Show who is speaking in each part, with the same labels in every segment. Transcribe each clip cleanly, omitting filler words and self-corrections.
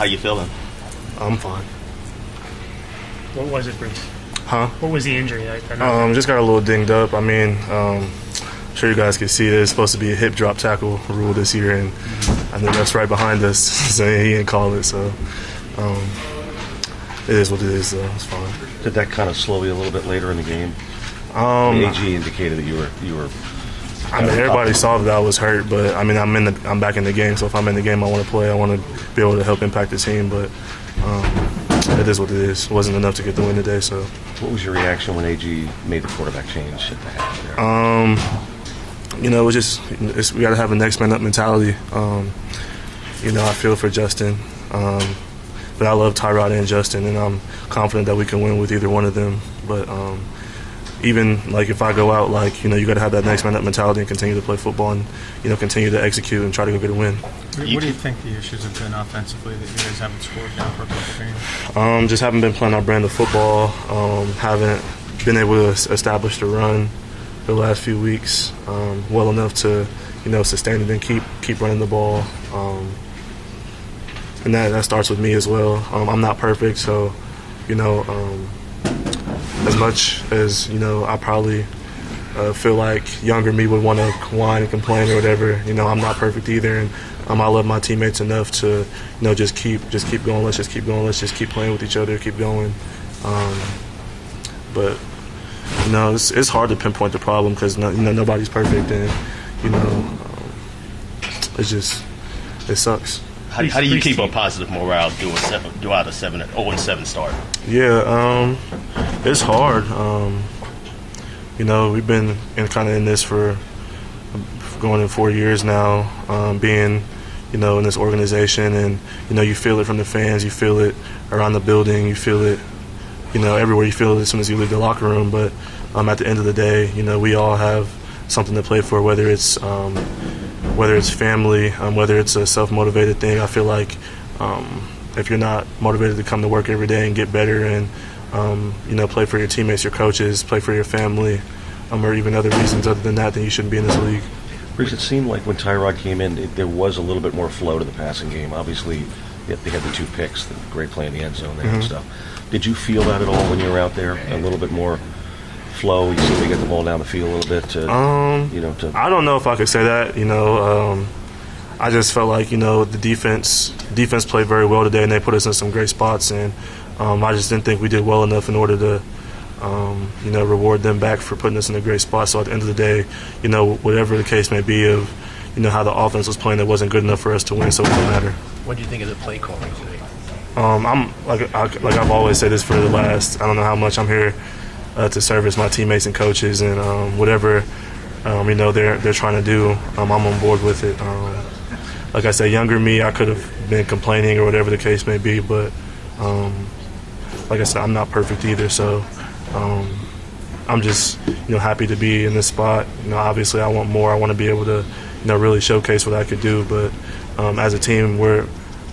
Speaker 1: How you feeling?
Speaker 2: I'm fine.
Speaker 3: What was it, Breece?
Speaker 2: Huh?
Speaker 3: What was the injury?
Speaker 2: Just got a little dinged up. I mean, I'm sure you guys can see it. It's supposed to be a hip drop tackle rule this year, and I think that's right behind us. So he didn't call it, so it is what it is. So it's fine.
Speaker 4: Did that kind of slow you a little bit later in the game? AG indicated that you were.
Speaker 2: I mean, everybody saw that I was hurt, but I mean, I'm back in the game. So if I'm in the game, I want to play. I want to be able to help impact the team, but. It is what it is. It wasn't enough to get the win today. So,
Speaker 4: what was your reaction when AG made the quarterback change at the half there?
Speaker 2: It was just we got to have a next man up mentality. I feel for Justin, but I love Tyrod and Justin, and I'm confident that we can win with either one of them. But even like if I go out, you got to have that next man up mentality and continue to play football and continue to execute and try to go get a win.
Speaker 5: What do you think the issues have been offensively that you guys haven't scored now for a couple games?
Speaker 2: Just haven't been playing our brand of football. Haven't been able to establish the run the last few weeks well enough to sustain it and keep running the ball. And that starts with me as well. I'm not perfect, so as much as I probably feel like younger me would want to whine and complain or whatever. I'm not perfect either, and I love my teammates enough to just keep going. Let's just keep going. Let's just keep playing with each other. Keep going. But it's hard to pinpoint the problem because nobody's perfect, and it sucks.
Speaker 1: How do you keep a positive morale throughout a 0-7 start?
Speaker 2: Yeah, it's hard. We've been in this for going in 4 years now, being in this organization, and you feel it from the fans, you feel it around the building, you feel it everywhere. You feel it as soon as you leave the locker room. But at the end of the day, we all have something to play for, whether it's family, whether it's a self-motivated thing. I feel like if you're not motivated to come to work every day and get better and play for your teammates, your coaches, play for your family, or even other reasons other than that, then you shouldn't be in this league.
Speaker 4: Breece, it seemed like when Tyrod came in, there was a little bit more flow to the passing game. Obviously, they had the 2 picks, the great play in the end zone there and stuff. Did you feel that at all when you were out there? A little bit more flow? You seem to get the ball down the field a little bit.
Speaker 2: I don't know if I could say that. I just felt like the defense played very well today, and they put us in some great spots, and I just didn't think we did well enough in order to reward them back for putting us in a great spot. So at the end of the day, whatever the case may be of how the offense was playing, it wasn't good enough for us to win, so it didn't matter.
Speaker 1: What do you think of the play calling today?
Speaker 2: I'm like I've always said this for the last, I don't know how much I'm here to service my teammates and coaches, and whatever they're trying to do, I'm on board with it. Like I said, younger me, I could have been complaining or whatever the case may be, but like I said, I'm not perfect either, so I'm just happy to be in this spot. Obviously I want more. I want to be able to really showcase what I could do, but as a team we're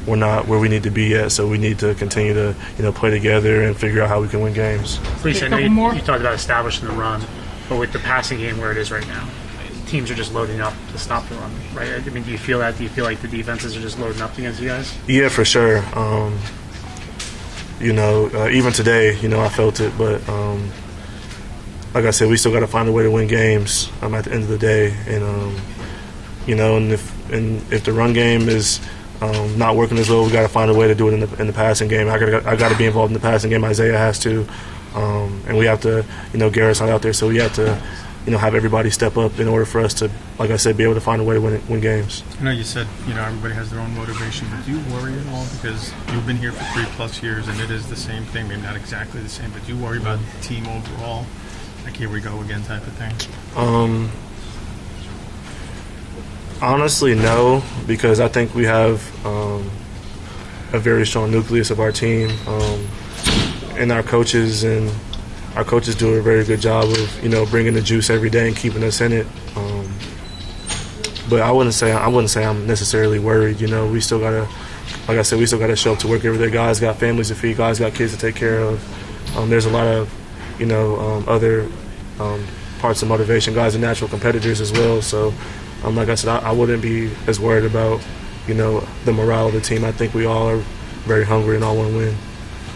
Speaker 2: not where we need to be yet, so we need to continue to play together and figure out how we can win games.
Speaker 3: Breece, I know you talked about establishing the run, but with the passing game where it is right now, teams are just loading up to stop the run, right? I mean, do you feel that? Do you feel like the defenses are just loading up against you guys?
Speaker 2: Yeah, for sure. Even today, I felt it, but like I said, we still got to find a way to win games at the end of the day, and and if the run game is not working as well, we got to find a way to do it in the passing game. I got to be involved in the passing game. Isaiah has to, and we have to. Garrett's not out there, so we have to. Have everybody step up in order for us to, like I said, be able to find a way to win games.
Speaker 5: I know you said, everybody has their own motivation, but do you worry at all? Because you've been here for 3+ years, and it is the same thing. Maybe not exactly the same, but do you worry about the team overall? Like, here we go again type of thing?
Speaker 2: Honestly, no, because I think we have a very strong nucleus of our team, and our coaches do a very good job of bringing the juice every day and keeping us in it. But I wouldn't say I'm necessarily worried. We still gotta, like I said, we still gotta show up to work every day. Guys got families to feed. Guys got kids to take care of. There's a lot of other parts of motivation. Guys are natural competitors as well. So, like I said, I wouldn't be as worried about the morale of the team. I think we all are very hungry and all want to win.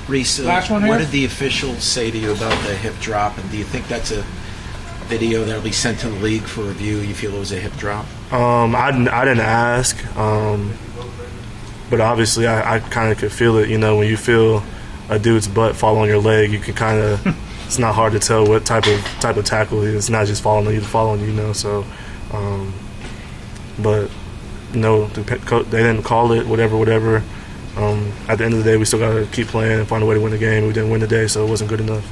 Speaker 6: Reece,
Speaker 3: Last one here.
Speaker 6: what did the officials say to you about the hip drop, and do you think that's a video that will be sent to the league for review? You feel it was a hip drop?
Speaker 2: I didn't ask, but obviously I kind of could feel it. You know, when you feel a dude's butt fall on your leg, you can kind of. It's not hard to tell what type of tackle it is. It's not just falling on you, you know. So, but no, they didn't call it. Whatever. At the end of the day, we still got to keep playing and find a way to win the game. We didn't win today, so it wasn't good enough.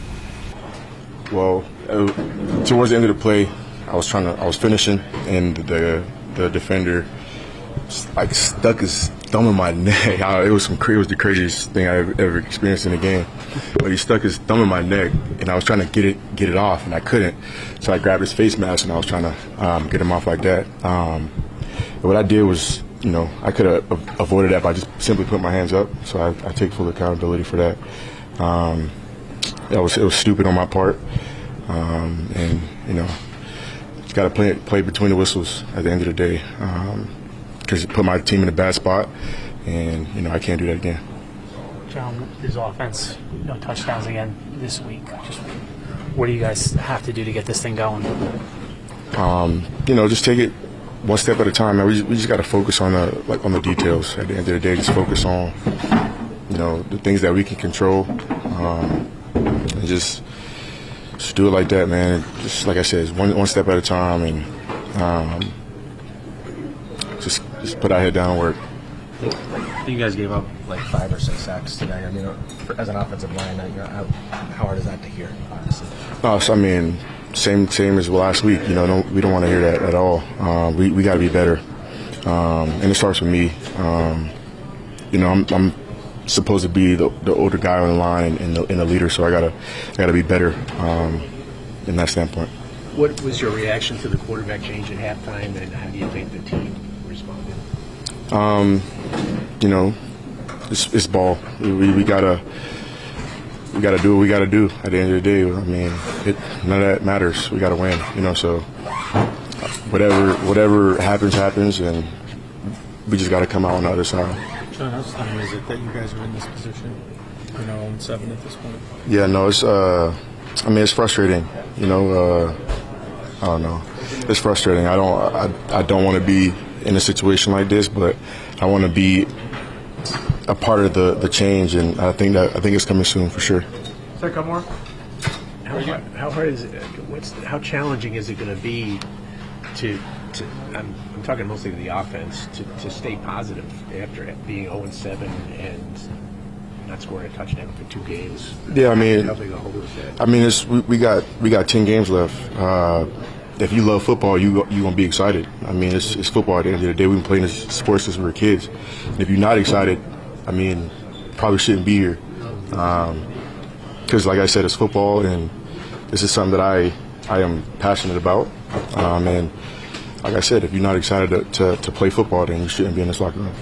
Speaker 7: Well, towards the end of the play, I was finishing, and the defender like stuck his thumb in my neck. It was the craziest thing I've ever experienced in a game. But he stuck his thumb in my neck, and I was trying to get it off, and I couldn't. So I grabbed his face mask, and I was trying to get him off like that. What I did was, you know, I could have avoided that by just simply putting my hands up. So I take full accountability for that. It was stupid on my part, and you know, you got to play between the whistles at the end of the day, because it put my team in a bad spot, and you know I can't do that again.
Speaker 3: John, his offense, no touchdowns again this week. Just what do you guys have to do to get this thing going?
Speaker 7: You know, just take it one step at a time. Man, we just got to focus on the details. At the end of the day, just focus on, you know, the things that we can control, and just do it like that, man. Just like I said, it's one step at a time, and just put our head down and work.
Speaker 8: You guys gave up like 5 or 6 sacks today. I mean, as an offensive line, how hard is that to hear, obviously?
Speaker 7: So, I mean, same as last week. You know, we don't want to hear that at all. We got to be better, and it starts with me. You know, I'm supposed to be the older guy on the line and the leader, so I gotta be better in that standpoint.
Speaker 9: What was your reaction to the quarterback change at halftime, and how do you think the team responded?
Speaker 7: You know, it's ball. We gotta do what we gotta do at the end of the day. I mean, none of that matters. We gotta win. You know, so whatever happens, and we just gotta come out on the other side.
Speaker 5: John, how stunning is it that you guys are in this position? You know, 0-7 at this point.
Speaker 7: Yeah, no, it's. I mean, it's frustrating. You know, I don't know. It's frustrating. I don't want to be in a situation like this, but I want to be a part of the change, and I think it's coming soon for sure.
Speaker 3: Sir, come more.
Speaker 9: How hard is it? How challenging is it going to be to I'm talking mostly to the offense to stay positive after being 0-7 and not scoring a touchdown for 2 games?
Speaker 7: Yeah, I mean,
Speaker 9: how big a hole is that?
Speaker 7: I mean, we got 10 games left. If you love football, you gonna be excited. I mean, it's football at the end of the day. We've been playing this sports since we were kids. And if you're not excited, I mean, probably shouldn't be here. Because, like I said, it's football, and this is something that I am passionate about. And like I said, if you're not excited to play football, then you shouldn't be in this locker room.